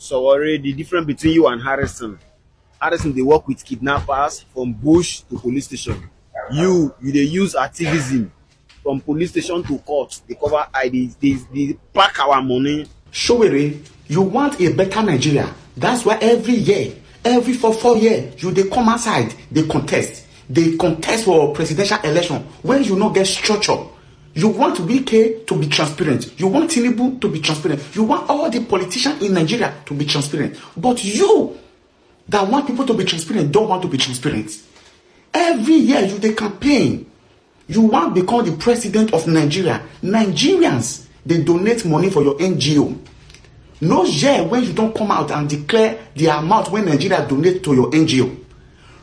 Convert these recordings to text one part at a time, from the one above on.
Sowore, the difference between you and Harrison. Harrison, they work with kidnappers from bush to police station. You they use activism from police station to court. They cover IDs. They pack our money. Sowore, you want a better Nigeria. That's why every year, every 4 years, they come outside, they contest. They contest for presidential election when you not get structure. You want Wike to be transparent. You want Tinubu to be transparent. You want all the politicians in Nigeria to be transparent. But you that want people to be transparent don't want to be transparent. Every year you dey campaign. You want to become the president of Nigeria. Nigerians, they donate money for your NGO. No year when you don't come out and declare the amount when Nigeria donate to your NGO.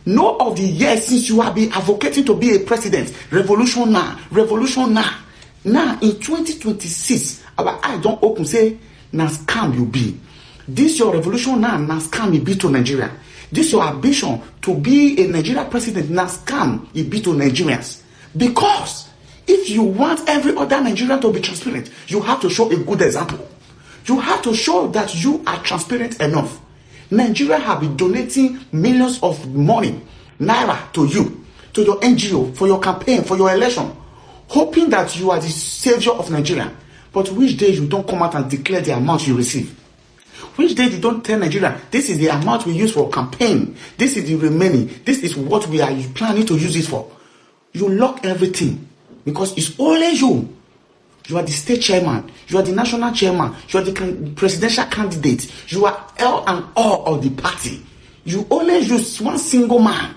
No of the years since you have been advocating to be a president. Revolution now. Revolution now. Now in 2026, our eyes don't open say, na scam you be. This your revolution now, na scam it be to Nigeria. This your ambition to be a Nigeria president, na scam it be to Nigerians. Because if you want every other Nigerian to be transparent, you have to show a good example. You have to show that you are transparent enough. Nigeria have been donating millions of money, naira to you, to your NGO, for your campaign, for your election, hoping that you are the savior of Nigeria. But which day you don't come out and declare the amount you receive? Which day you don't tell Nigeria, this is the amount we use for campaign, this is the remaining, this is what we are planning to use it for. You lock everything because it's only you. You are the state chairman, you are the national chairman, you are the presidential candidate, you are all and all of the party. You only use one single man.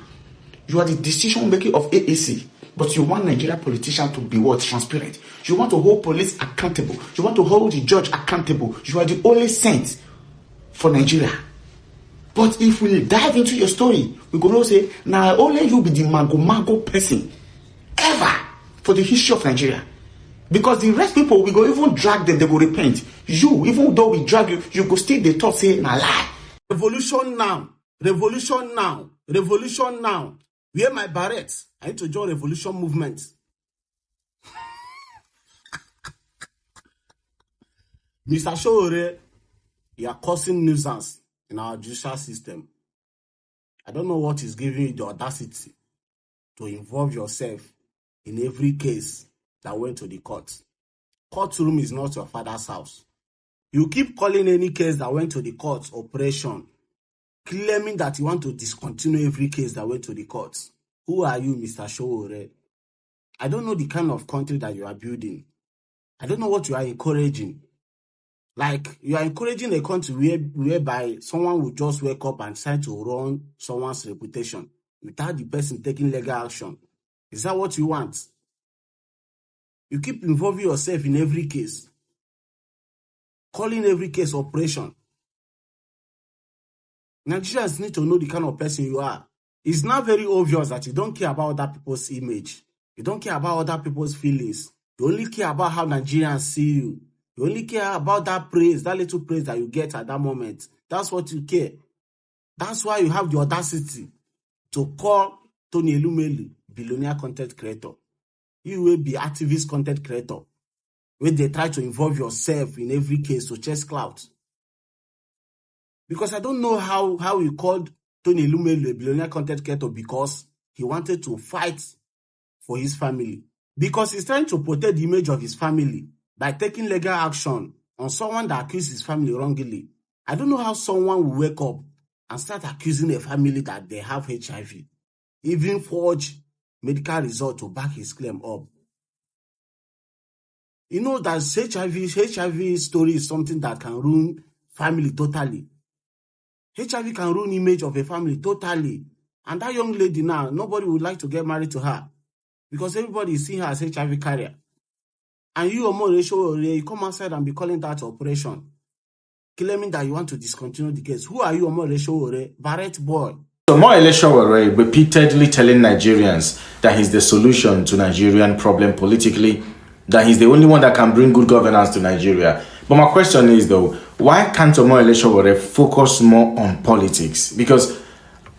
You are the decision maker of AAC, but you want Nigeria politicians to be what? Transparent. You want to hold police accountable. You want to hold the judge accountable. You are the only saint for Nigeria. But if we dive into your story, we're going to say, now only you be the mago person ever for the history of Nigeria. Because the rest people, we go even drag them, they go repent. You, even though we drag you, you go still the talk say, na lie. Revolution now. Revolution now. Revolution now. Wear my barrette. I need to join revolution movement. Mr. Sowore, you are causing nuisance in our judicial system. I don't know what is giving you the audacity to involve yourself in every case that went to the court. Courtroom is not your father's house. You keep calling any case that went to the court operation, claiming that you want to discontinue every case that went to the court. Who are you, Mr. Sowore? I don't know the kind of country that you are building. I don't know what you are encouraging. Like, you are encouraging a country whereby someone will just wake up and try to run someone's reputation without the person taking legal action. Is that what you want? You keep involving yourself in every case, calling every case operation. Nigerians need to know the kind of person you are. It's now very obvious that you don't care about other people's image. You don't care about other people's feelings. You only care about how Nigerians see you. You only care about that praise, that little praise that you get at that moment. That's what you care. That's why you have the audacity to call Tony Elumelu billionaire content creator. You will be activist content creator, where they try to involve yourself in every case to chase clout. Because I don't know how you called Tony Elumelu a billionaire content creator because he wanted to fight for his family. Because he's trying to protect the image of his family by taking legal action on someone that accused his family wrongly. I don't know how someone will wake up and start accusing a family that they have HIV, even forge medical result to back his claim up. You know that HIV story is something that can ruin family totally. HIV can ruin image of a family totally. And that young lady now, nobody would like to get married to her because everybody is seeing her as HIV carrier. And you, Omoyele Sowore, you come outside and be calling that operation, claiming that you want to discontinue the case. Who are you, Omoyele Sowore? Barrett boy. Omoyele Sowore repeatedly telling Nigerians that he's the solution to Nigerian problem politically, that he's the only one that can bring good governance to Nigeria. But my question is though, why can't Omoyele Sowore focus more on politics? Because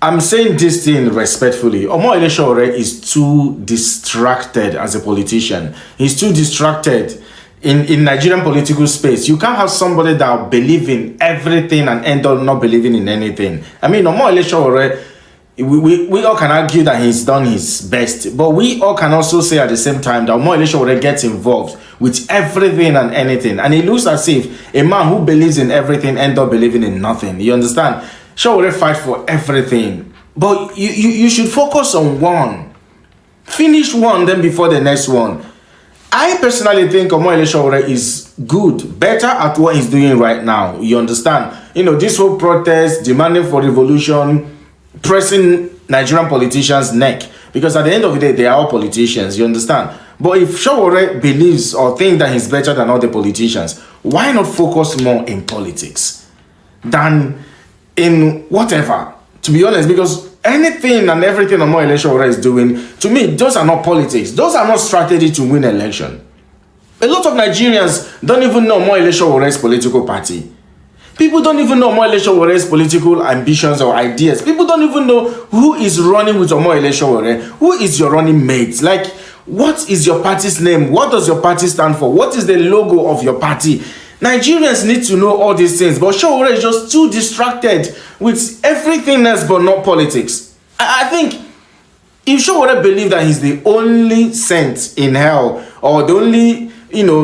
I'm saying this thing respectfully. Omoyele Sowore is too distracted as a politician. He's too distracted in Nigerian political space, you can't have somebody that believe in everything and end up not believing in anything. I mean, Omoyele Sowore, we all can argue that he's done his best, but we all can also say at the same time that Omoyele Sowore gets involved with everything and anything, and it looks as if a man who believes in everything end up believing in nothing. You understand? Sowore fight for everything, but you should focus on one. Finish one, then before the next one. I personally think Omoyele Sowore is good, better at what he's doing right now. You understand? You know, this whole protest, demanding for revolution, pressing Nigerian politicians' neck. Because at the end of the day, they are all politicians. You understand? But if Sowore believes or thinks that he's better than all the politicians, why not focus more in politics than in whatever? To be honest, because anything and everything Omoyele Sowore is doing, to me, those are not politics. Those are not strategy to win election. A lot of Nigerians don't even know Omoyele Sowore's political party. People don't even know Omoyele Sowore's political ambitions or ideas. People don't even know who is running with Omoyele Sowore. Who is your running mate? Like, what is your party's name? What does your party stand for? What is the logo of your party? Nigerians need to know all these things, but Sowore is just too distracted with everything else but not politics. I think if Sowore believed that he's the only saint in hell or the only,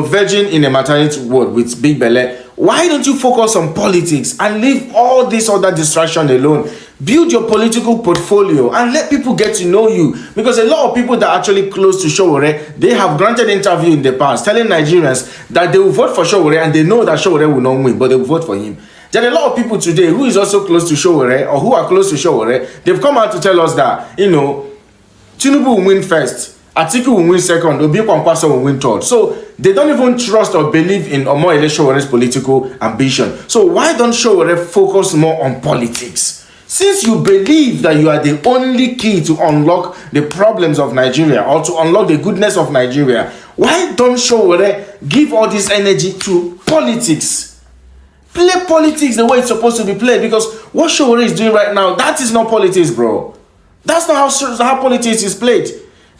virgin in a maternity ward with big belly, why don't you focus on politics and leave all this other distraction alone? Build your political portfolio and let people get to know you. Because a lot of people that are actually close to Sowore, they have granted interview in the past telling Nigerians that they will vote for Sowore and they know that Sowore will not win, but they will vote for him. There are a lot of people today who is also close to Sowore or who are close to Sowore. They've come out to tell us that, Tinubu will win first, Atiku will win second, Obi Kwankwaso will win third. So they don't even trust or believe in Omoyele Sowore's political ambition. So why don't Sowore focus more on politics? Since you believe that you are the only key to unlock the problems of Nigeria or to unlock the goodness of Nigeria, why don't Sowore give all this energy to politics? Play politics the way it's supposed to be played, because what Sowore is doing right now, that is not politics, bro. That's not how politics is played.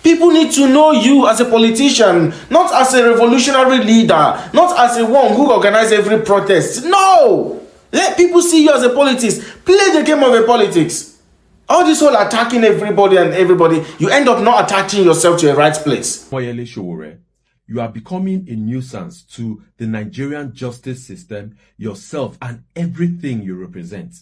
People need to know you as a politician, not as a revolutionary leader, not as a one who organizes every protest. No! Let people see you as a politics. Play the game of a politics. All this whole attacking everybody and everybody, you end up not attaching yourself to a right place. Omoyele Sowore, you are becoming a nuisance to the Nigerian justice system, yourself, and everything you represent.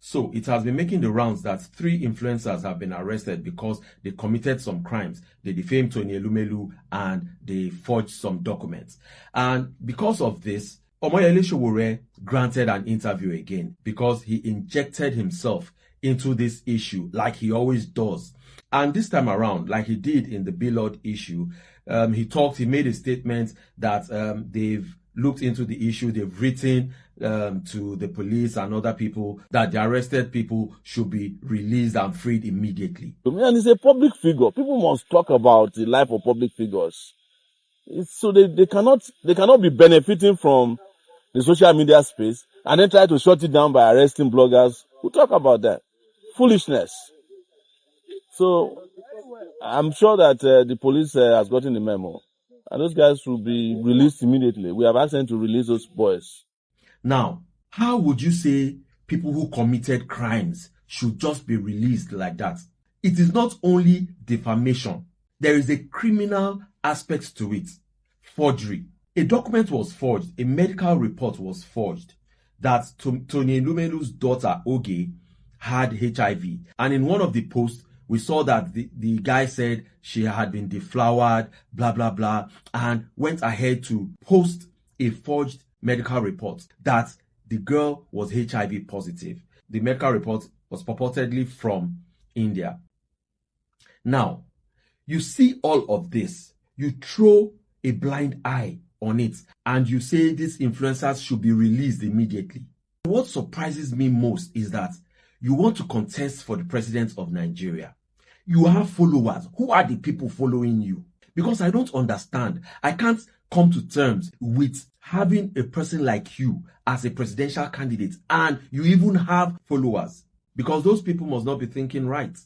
So it has been making the rounds that 3 influencers have been arrested because they committed some crimes. They defamed Tony Elumelu and they forged some documents. And because of this, Omoyele Sowore granted an interview again because he injected himself into this issue like he always does. And this time around, like he did in the Billboard issue, he made a statement that they've looked into the issue, they've written to the police and other people that the arrested people should be released and freed immediately. And he's a public figure. People must talk about the life of public figures. So they cannot be benefiting from the social media space and then try to shut it down by arresting bloggers who talk about that. Foolishness. So I'm sure that the police has gotten the memo. And those guys will be released immediately. We have asked them to release those boys. Now, how would you say people who committed crimes should just be released like that? It is not only defamation. There is a criminal aspect to it. Forgery. A document was forged. A medical report was forged that Tony Elumelu's daughter, Oge, had HIV. And in one of the posts, we saw that the guy said she had been deflowered, blah, blah, blah, and went ahead to post a forged medical report that the girl was HIV positive. The medical report was purportedly from India. Now, you see all of this, you throw a blind eye on it, and you say these influencers should be released immediately. What surprises me most is that you want to contest for the president of Nigeria. You have followers. Who are the people following you? Because I don't understand. I can't come to terms with having a person like you as a presidential candidate and you even have followers, because those people must not be thinking right.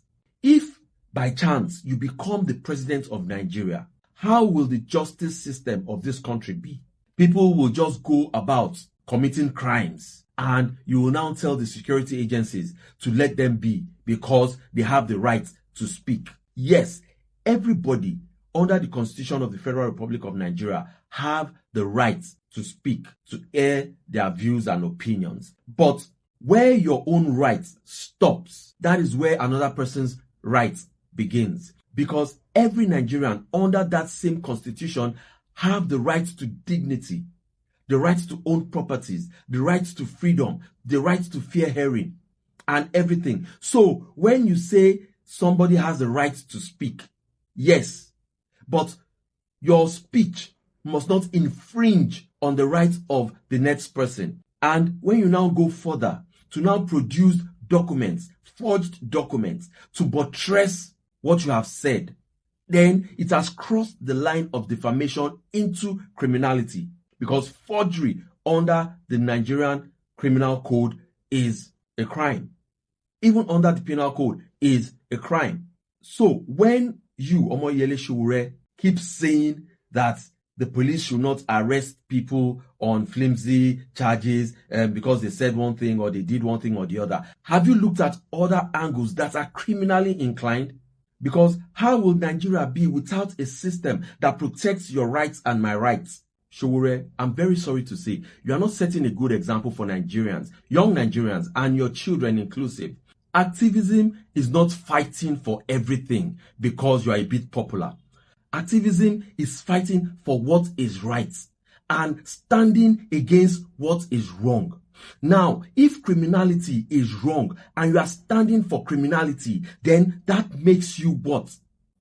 If by chance you become the president of Nigeria, how will the justice system of this country be? People will just go about committing crimes, and you will now tell the security agencies to let them be because they have the right to speak. Yes, everybody under the Constitution of the Federal Republic of Nigeria have the right to speak, to air their views and opinions. But where your own right stops, that is where another person's right begins. Because every Nigerian under that same constitution have the right to dignity, the right to own properties, the right to freedom, the right to fair hearing, and everything. So when you say somebody has the right to speak, yes, but your speech must not infringe on the rights of the next person. And when you now go further to now produce documents, forged documents, to buttress what you have said, then it has crossed the line of defamation into criminality, because forgery under the Nigerian Criminal Code is a crime. Even under the Penal Code is a crime. So when you, Omoyele Sowore, keep saying that the police should not arrest people on flimsy charges because they said one thing or they did one thing or the other, have you looked at other angles that are criminally inclined? Because how will Nigeria be without a system that protects your rights and my rights? Sowore, I'm very sorry to say, you are not setting a good example for Nigerians, young Nigerians, and your children inclusive. Activism is not fighting for everything because you are a bit popular. Activism is fighting for what is right and standing against what is wrong. Now, if criminality is wrong and you are standing for criminality, then that makes you what?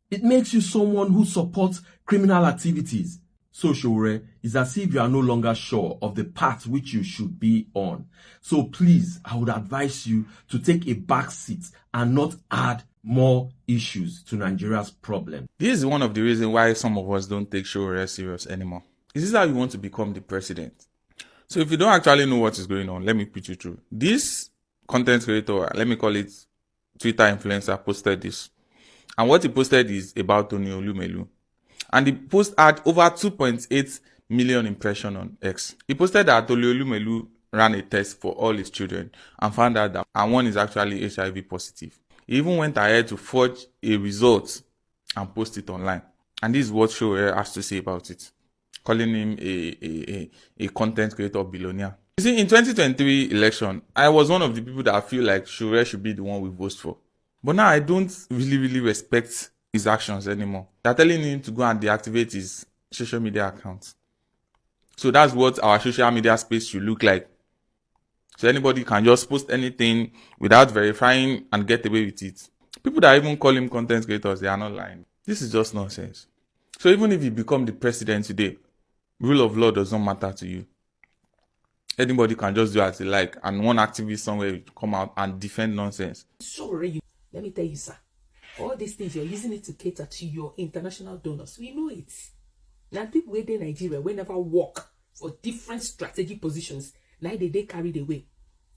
It makes you someone who supports criminal activities. So, Sowore, it's as if you are no longer sure of the path which you should be on. So please, I would advise you to take a back seat and not add more issues to Nigeria's problem. This is one of the reasons why some of us don't take Sowore serious anymore. Is this how you want to become the president? So if you don't actually know what is going on, let me put you through. This content creator, let me call it Twitter influencer, posted this. And what he posted is about Tony Elumelu. And the post had over 2.8 million impressions on X. He posted that Tony Elumelu ran a test for all his children and found out that one is actually HIV positive. He even went ahead to forge a result and post it online. And this is what Sowore has to say about it, calling him a content creator billionaire. You see, in 2023 election, I was one of the people that feel like Sowore should be the one we vote for. But now I don't really respect his actions anymore. They're telling him to go and deactivate his social media account. So that's what our social media space should look like. So anybody can just post anything without verifying and get away with it. People that even call him content creators, they are not lying. This is just nonsense. So even if you become the president today, rule of law does not matter to you. Anybody can just do as they like, and one activist somewhere will come out and defend nonsense. Sorry, let me tell you, sir. All these things, you're using it to cater to your international donors. We know it. Now, people within Nigeria, we never work for different strategic positions. Now they carried away.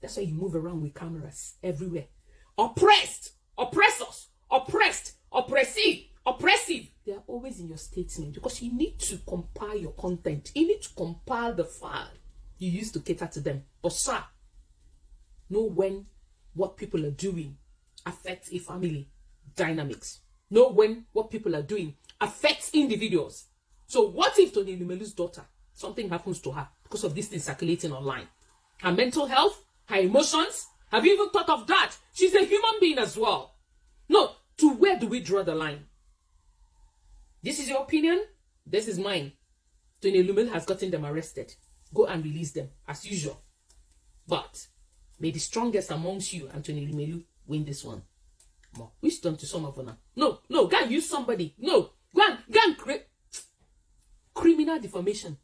That's why you move around with cameras everywhere. Oppressed, oppressors, oppressed, oppressive, oppressive. They are always in your statement because you need to compile your content. You need to compile the file you used to cater to them. But sir, know when what people are doing affects a family dynamics. Know when what people are doing affects individuals. So what if Tony Elumelu's daughter, something happens to her because of this thing circulating online? Her mental health, her emotions, have you even thought of that? She's a human being as well. No, to where do we draw the line? This is your opinion, this is mine. Tony Elumelu has gotten them arrested. Go and release them, as usual. But may the strongest amongst you and Tony Elumelu win this one. More wisdom to some of them. No, go and use somebody. No, go and create criminal defamation.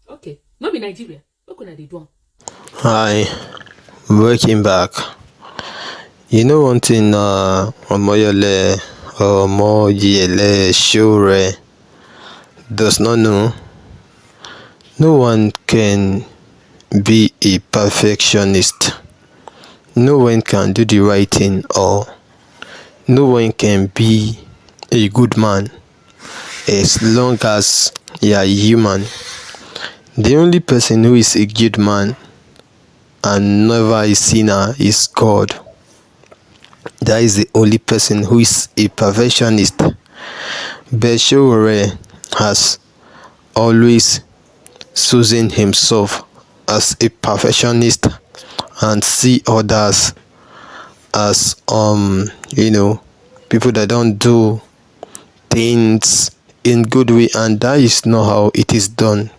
Okay, not in Nigeria. What can I do? Hi, welcome back. You know one thing, Omoyele Sowore does not know. No one can be a perfectionist. No one can do the right thing, or no one can be a good man as long as you are human. The only person who is a good man and never a sinner is God. That is the only person who is a perfectionist. But Sowore has always chosen himself as a perfectionist and see others as people that don't do things in good way, and that is not how it is done.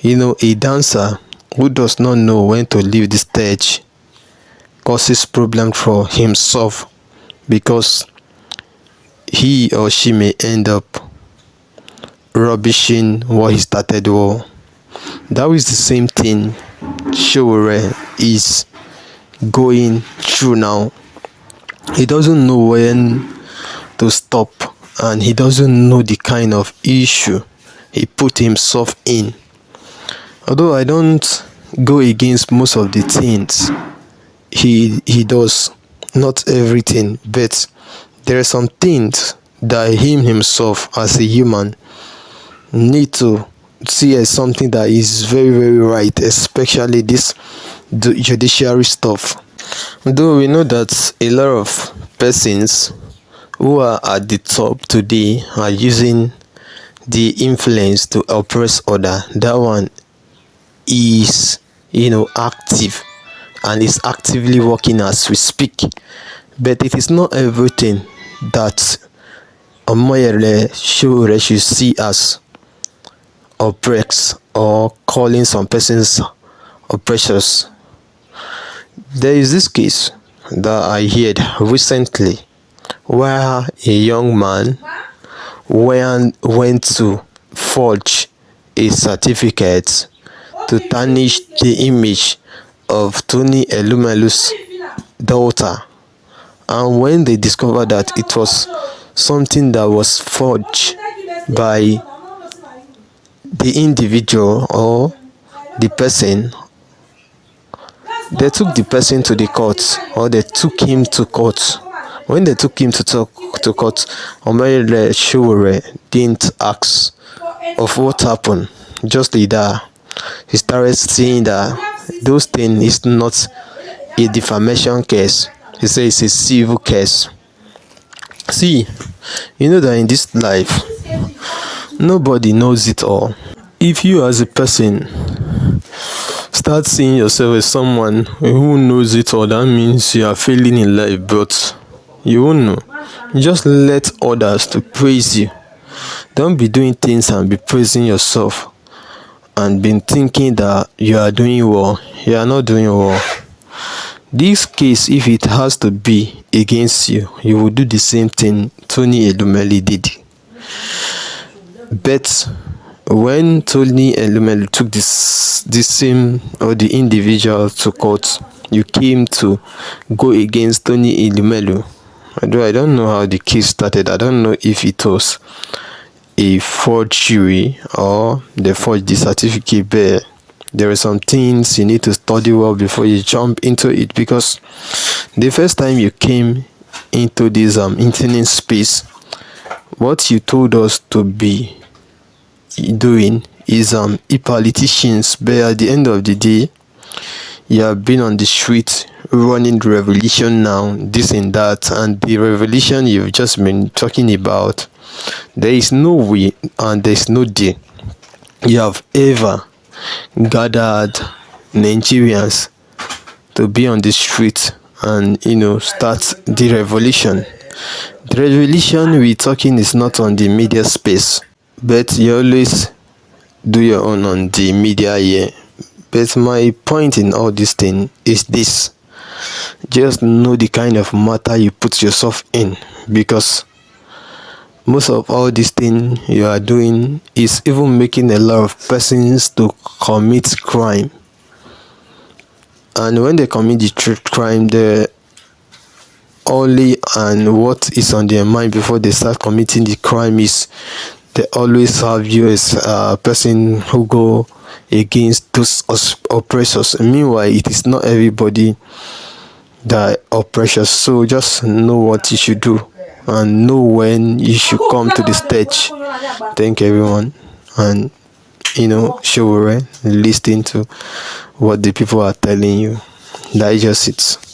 A dancer who does not know when to leave the stage causes problem for himself, because he or she may end up rubbishing what he started with. That is the same thing Sowore is going through now. He doesn't know when to stop, and he doesn't know the kind of issue he put himself in. Although I don't go against most of the things he does, not everything, but there are some things that him himself as a human need to see as something that is very, very right, especially this judiciary stuff. Though we know that a lot of persons who are at the top today are using the influence to oppress others. That one is active and is actively working as we speak. But it is not everything that Omoyele Sowore should see as oppress or calling some persons oppressors. There is this case that I heard recently where a young man went to forge a certificate to tarnish the image of Tony Elumelu's daughter, and when they discovered that it was something that was forged by the individual or the person, they took the person to the court, or they took him to court. When they took him to court, Omoyele Sowore didn't ask of what happened. Just like that, he started saying that those things is not a defamation case. He said it's a civil case. See, you know that in this life, nobody knows it all. If you as a person start seeing yourself as someone who knows it all, that means you are failing in life, but you won't know. Just let others to praise you. Don't be doing things and be praising yourself and be thinking that you are doing well. You are not doing well. This case, if it has to be against you, you will do the same thing Tony Elumelu did. But when Tony Elumelu took this same or the individual to court, you came to go against Tony Elumelu. I don't know how the case started. I don't know if it was a forgery or they forged the certificate, but there are some things you need to study well before you jump into it, because the first time you came into this internet space, what you told us to be doing is politicians, but at the end of the day, you have been on the street running the revolution now, this and that, and the revolution you've just been talking about, there is no way and there is no day you have ever gathered Nigerians to be on the street and start the revolution. The revolution we're talking is not on the media space, but you always do your own on the media here. But my point in all this thing is this: just know the kind of matter you put yourself in, because most of all this thing you are doing is even making a lot of persons to commit crime. And when they commit the crime, they only, and what is on their mind before they start committing the crime is they always have you as a person who go against those oppressors. Meanwhile, it is not everybody that oppressors. So just know what you should do and know when you should come to the stage. Thank everyone, and Sowore, listen to what the people are telling you. That is just it.